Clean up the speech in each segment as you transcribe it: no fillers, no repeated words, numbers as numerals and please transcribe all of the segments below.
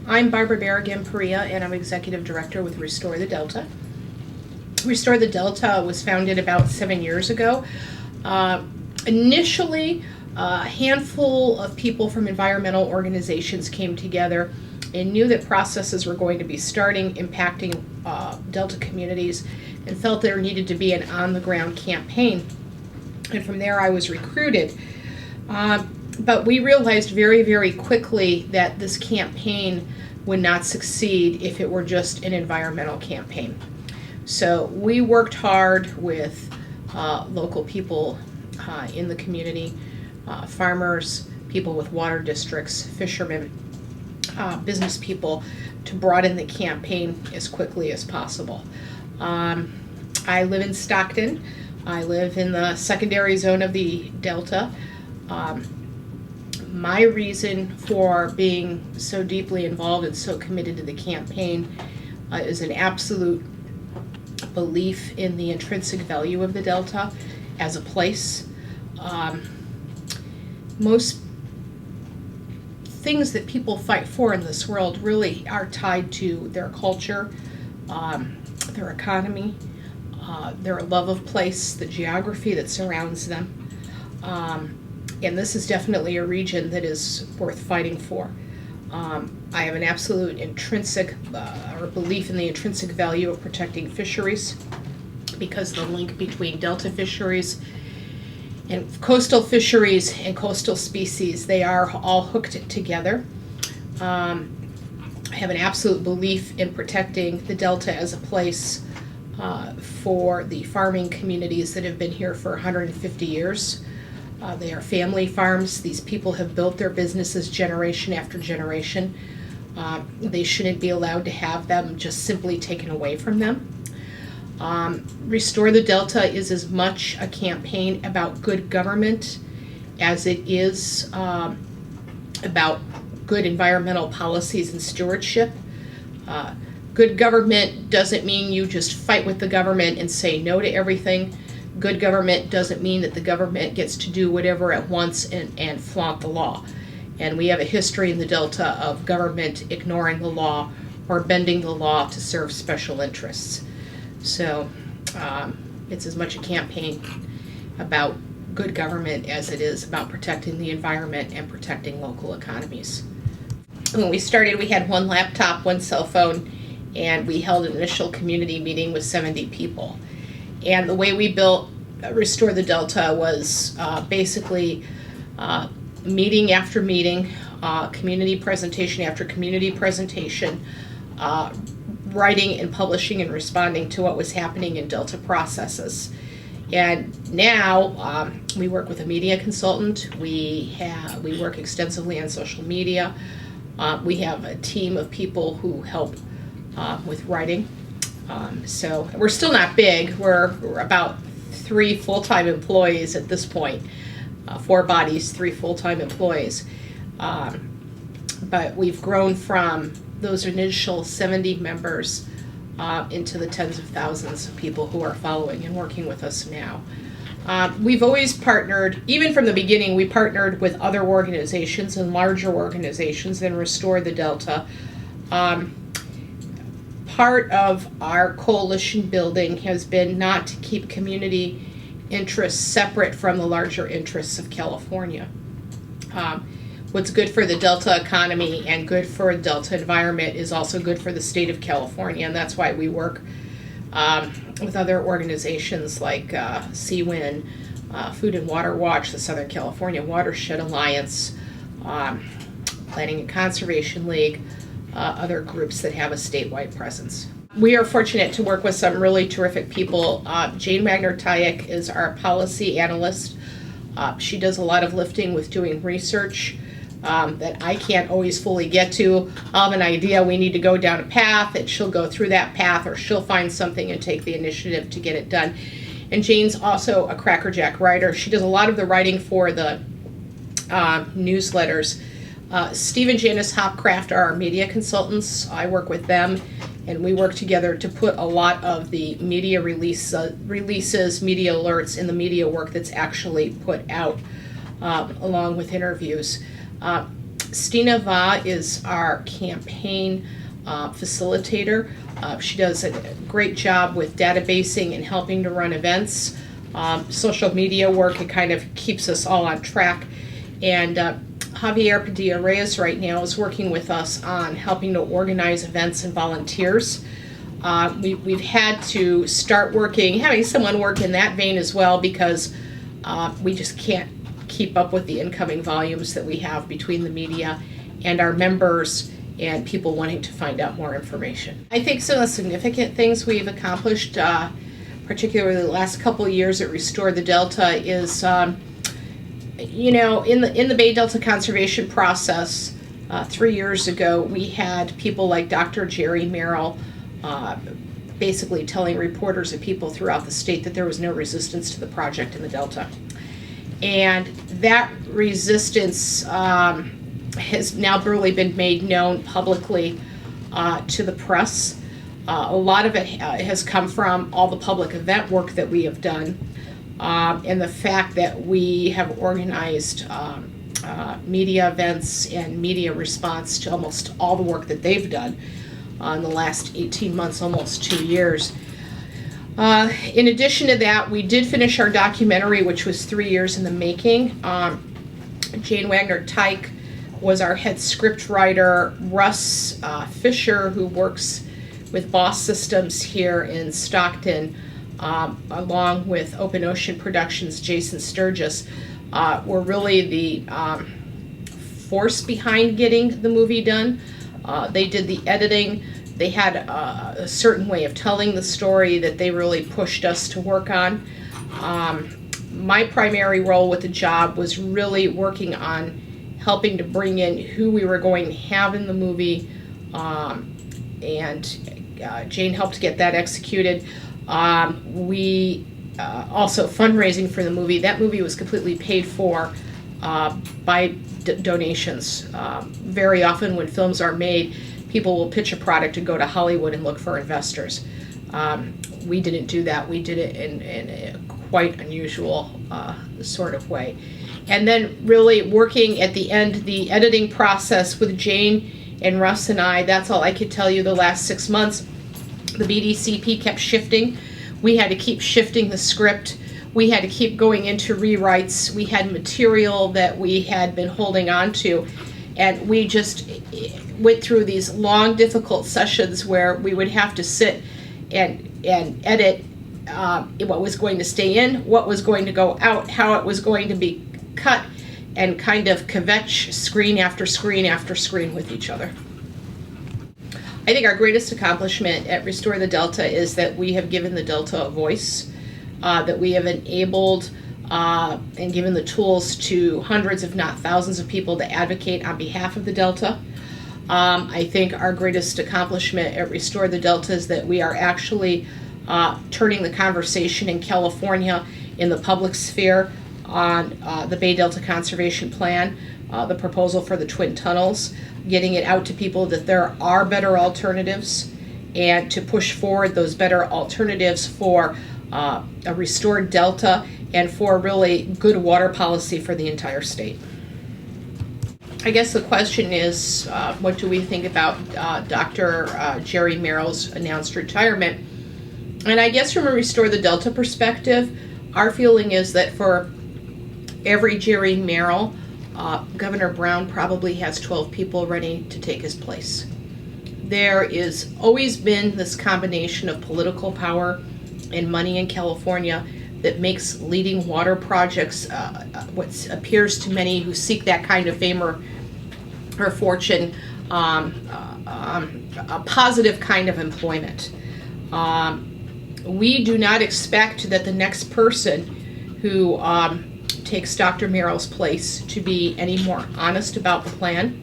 I'm Barbara Barrigan-Parrilla, and I'm Executive Director with Restore the Delta. Restore the Delta was founded about 7 years ago. Initially, a handful of people from environmental organizations came together and knew that processes were going to be starting impacting Delta communities and felt there needed to be an on-the-ground campaign. And from there I was recruited. But we realized very, very quickly that this campaign would not succeed if it were just an environmental campaign. So we worked hard with local people in the community, farmers, people with water districts, fishermen, business people, to broaden the campaign as quickly as possible. I live in Stockton. I live in the secondary zone of the Delta. My reason for being so deeply involved and so committed to the campaign is an absolute belief in the intrinsic value of the Delta as a place. Most things that people fight for in this world really are tied to their culture, their economy, their love of place, the geography that surrounds them. And this is definitely a region that is worth fighting for. I have an absolute intrinsic or belief in the intrinsic value of protecting fisheries, because the link between Delta fisheries and coastal fisheries and coastal species, they are all hooked together. I have an absolute belief in protecting the Delta as a place for the farming communities that have been here for 150 years. They are family farms. These people have built their businesses generation after generation. They shouldn't be allowed to have them just simply taken away from them. Restore the Delta is as much a campaign about good government as it is about good environmental policies and stewardship. Good government doesn't mean you just fight with the government and say no to everything. Good government doesn't mean that the government gets to do whatever it wants and flaunt the law. And we have a history in the Delta of government ignoring the law or bending the law to serve special interests. So it's as much a campaign about good government as it is about protecting the environment and protecting local economies. When we started, we had one laptop, one cell phone, and we held an initial community meeting with 70 people. And the way we built Restore the Delta was basically meeting after meeting, community presentation after community presentation, writing and publishing and responding to what was happening in Delta processes. And now we work with a media consultant. We work extensively on social media. We have a team of people who help with writing. So we're still not big. We're about 3 full-time employees at this point. 4 bodies, 3 full-time employees. But we've grown from those initial 70 members into the tens of thousands of people who are following and working with us now. We've always partnered, even from the beginning, we partnered with other organizations and larger organizations than Restore the Delta. Part of our coalition building has been not to keep community interests separate from the larger interests of California. What's good for the Delta economy and good for the Delta environment is also good for the state of California, and that's why we work with other organizations like CWIN, Food and Water Watch, the Southern California Watershed Alliance, Planning and Conservation League, other groups that have a statewide presence. We are fortunate to work with some really terrific people. Jane Wagner-Tyack is our policy analyst. She does a lot of lifting with doing research that I can't always fully get to. I'll have an idea, we need to go down a path, and she'll go through that path, or she'll find something and take the initiative to get it done. And Jane's also a crackerjack writer. She does a lot of the writing for the newsletters. Steve and Janice Hopcraft are our media consultants. I work with them, and we work together to put a lot of the media releases, media alerts, and the media work that's actually put out, along with interviews. Stina Va is our campaign facilitator. She does a great job with databasing and helping to run events. Social media work, it kind of keeps us all on track. And Javier Padilla-Reyes right now is working with us on helping to organize events and volunteers. We've had to start having someone work in that vein as well, because we just can't keep up with the incoming volumes that we have between the media and our members and people wanting to find out more information. I think some of the significant things we've accomplished, particularly the last couple of years at Restore the Delta, is in the Bay Delta conservation process, 3 years ago, we had people like Dr. Jerry Merrill basically telling reporters and people throughout the state that there was no resistance to the project in the Delta. And that resistance has now really been made known publicly to the press. A lot of it has come from all the public event work that we have done, and the fact that we have organized media events and media response to almost all the work that they've done in the last 18 months, almost 2 years. In addition to that, we did finish our documentary, which was 3 years in the making. Jane Wagner-Tyke was our head script writer. Russ Fisher, who works with Boss Systems here in Stockton, along with Open Ocean Productions, Jason Sturgis, were really the force behind getting the movie done. They did the editing. They had a certain way of telling the story that they really pushed us to work on. My primary role with the job was really working on helping to bring in who we were going to have in the movie, and Jane helped get that executed. We also fundraising for the movie. That movie was completely paid for by donations. Very often when films are made, people will pitch a product and go to Hollywood and look for investors. We didn't do that. We did it in a quite unusual sort of way. And then really working at the end, the editing process with Jane and Russ and I, that's all I could tell you the last 6 months. The BDCP kept shifting. We had to keep shifting the script. We had to keep going into rewrites. We had material that we had been holding on to. And we just went through these long, difficult sessions where we would have to sit and edit what was going to stay in, what was going to go out, how it was going to be cut, and kind of kvetch screen after screen after screen with each other. I think our greatest accomplishment at Restore the Delta is that we have given the Delta a voice, that we have enabled and given the tools to hundreds, if not thousands, of people to advocate on behalf of the Delta. I think our greatest accomplishment at Restore the Delta is that we are actually turning the conversation in California in the public sphere on the Bay Delta Conservation Plan, the proposal for the Twin Tunnels, getting it out to people that there are better alternatives, and to push forward those better alternatives for a restored Delta and for really good water policy for the entire state. I guess the question is, what do we think about Dr. Jerry Merrill's announced retirement? And I guess from a Restore the Delta perspective, our feeling is that for every Jerry Merrill, Governor Brown probably has 12 people ready to take his place. There is always been this combination of political power and money in California that makes leading water projects what appears to many who seek that kind of fame or fortune a positive kind of employment. We do not expect that the next person who takes Dr. Merrill's place to be any more honest about the plan,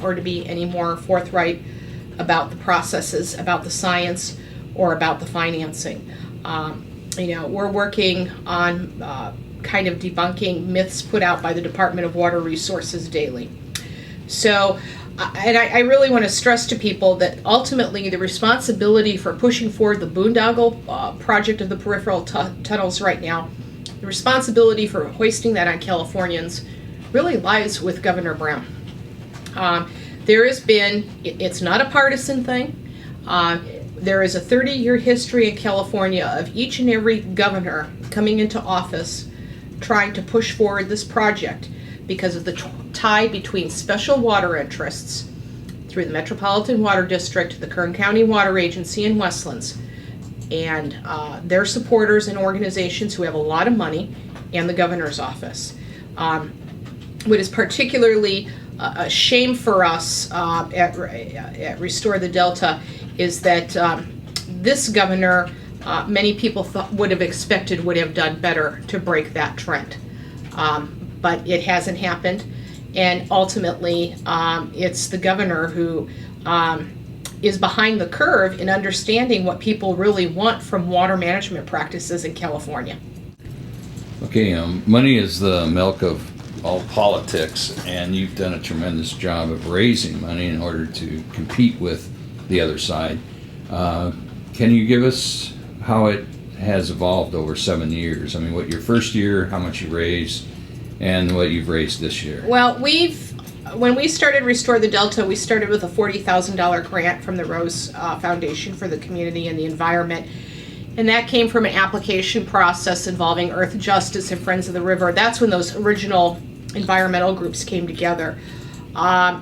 or to be any more forthright about the processes, about the science, or about the financing. We're working on kind of debunking myths put out by the Department of Water Resources daily. So, and I really want to stress to people that ultimately the responsibility for pushing forward the boondoggle project of the peripheral tunnels right now, the responsibility for hoisting that on Californians really lies with Governor Brown. There has been, it's not a partisan thing. There is a 30-year history in California of each and every governor coming into office trying to push forward this project because of the tie between special water interests through the Metropolitan Water District, the Kern County Water Agency, and Westlands, and their supporters and organizations who have a lot of money, and the governor's office. What is particularly a shame for us at Restore the Delta is that this governor, many people would have expected would have done better to break that trend. But it hasn't happened, and ultimately it's the governor who is behind the curve in understanding what people really want from water management practices in California. Okay, money is the milk of all politics, and you've done a tremendous job of raising money in order to compete with the other side. Can you give us how it has evolved over 7 years? I mean, what your first year, how much you raised, and what you've raised this year? Well, when we started Restore the Delta, we started with a $40,000 grant from the Rose Foundation for the community and the environment. And that came from an application process involving Earth Justice and Friends of the River. That's when those original environmental groups came together. For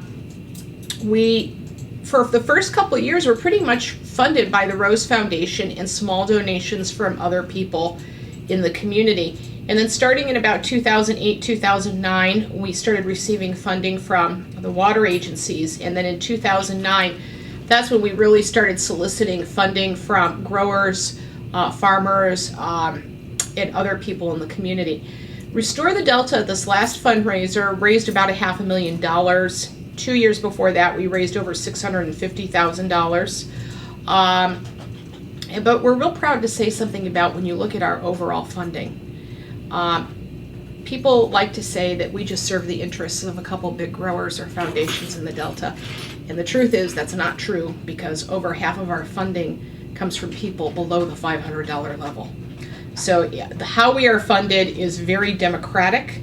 the first couple of years, we're pretty much funded by the Rose Foundation and small donations from other people in the community. And then starting in about 2008, 2009, we started receiving funding from the water agencies. And then in 2009, that's when we really started soliciting funding from growers, farmers, and other people in the community. Restore the Delta, this last fundraiser, raised about $500,000. 2 years before that, we raised over $650,000. But we're real proud to say something about when you look at our overall funding. People like to say that we just serve the interests of a couple big growers or foundations in the Delta. And the truth is that's not true, because over half of our funding comes from people below the $500 level. So yeah, how we are funded is very democratic.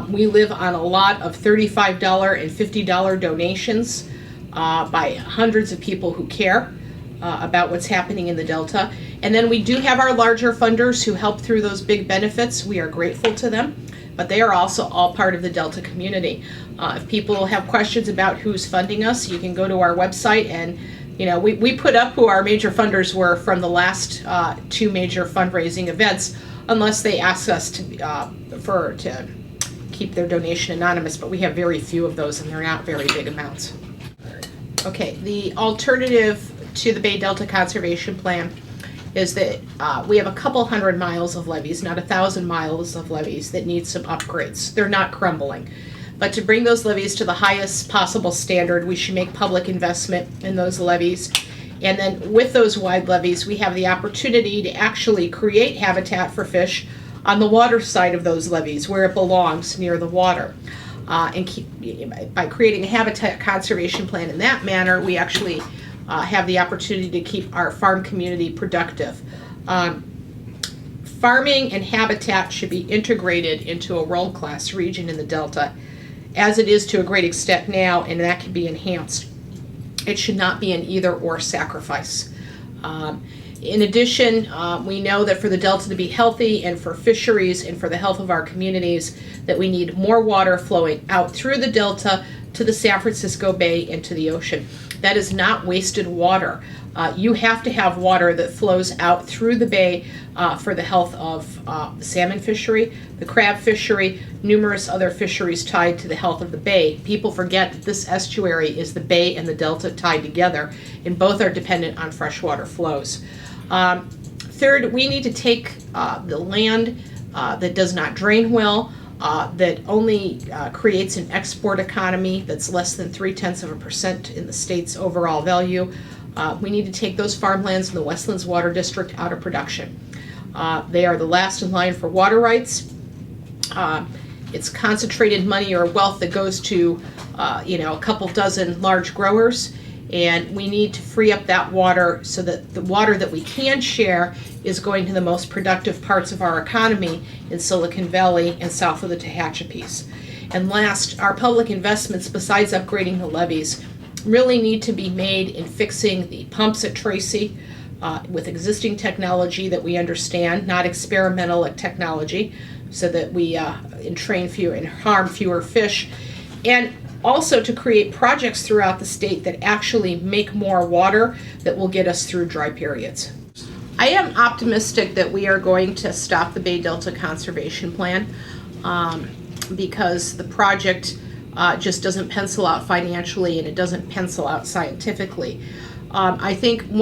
We live on a lot of $35 and $50 donations by hundreds of people who care about what's happening in the Delta. And then we do have our larger funders who help through those big benefits. We are grateful to them, but they are also all part of the Delta community. If people have questions about who's funding us, you can go to our website, and we put up who our major funders were from the last two major fundraising events, unless they ask us to keep their donation anonymous, but we have very few of those, and they're not very big amounts. Okay, the alternative to the Bay Delta Conservation Plan is that we have a couple hundred miles of levees, not 1,000 miles of levees, that need some upgrades. They're not crumbling. But to bring those levees to the highest possible standard, we should make public investment in those levees. And then with those wide levees, we have the opportunity to actually create habitat for fish on the water side of those levees, where it belongs, near the water. By creating a habitat conservation plan in that manner, we actually have the opportunity to keep our farm community productive. Farming and habitat should be integrated into a world-class region in the Delta, as it is to a great extent now, and that can be enhanced. It should not be an either-or sacrifice. In addition, we know that for the Delta to be healthy, and for fisheries, and for the health of our communities, that we need more water flowing out through the Delta to the San Francisco Bay and to the ocean. That is not wasted water. You have to have water that flows out through the bay for the health of the salmon fishery, the crab fishery, numerous other fisheries tied to the health of the bay. People forget that this estuary is the bay and the Delta tied together, and both are dependent on freshwater flows. Third, we need to take the land that does not drain well, that only creates an export economy that's less than 0.3% in the state's overall value. We need to take those farmlands in the Westlands Water District out of production. They are the last in line for water rights. It's concentrated money or wealth that goes to a couple dozen large growers, and we need to free up that water so that the water that we can share is going to the most productive parts of our economy in Silicon Valley and south of the Tehachapi's. And last, our public investments, besides upgrading the levees, really need to be made in fixing the pumps at Tracy with existing technology that we understand, not experimental technology, so that we entrain fewer and harm fewer fish. And also to create projects throughout the state that actually make more water that will get us through dry periods. I am optimistic that we are going to stop the Bay Delta Conservation Plan because the project just doesn't pencil out financially and it doesn't pencil out scientifically. I think in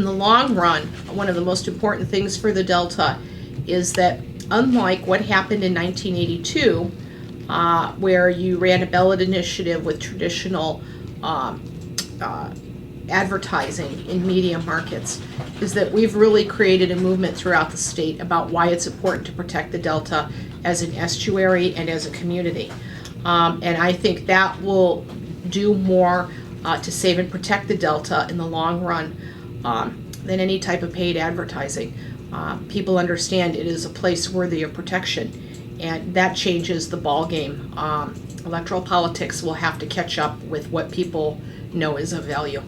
the long run, one of the most important things for the Delta is that unlike what happened in 1982, where you ran a ballot initiative with traditional advertising in media markets, is that we've really created a movement throughout the state about why it's important to protect the Delta as an estuary and as a community. And I think that will do more to save and protect the Delta in the long run than any type of paid advertising. People understand it is a place worthy of protection, and that changes the ball game. Electoral politics will have to catch up with what people know is of value.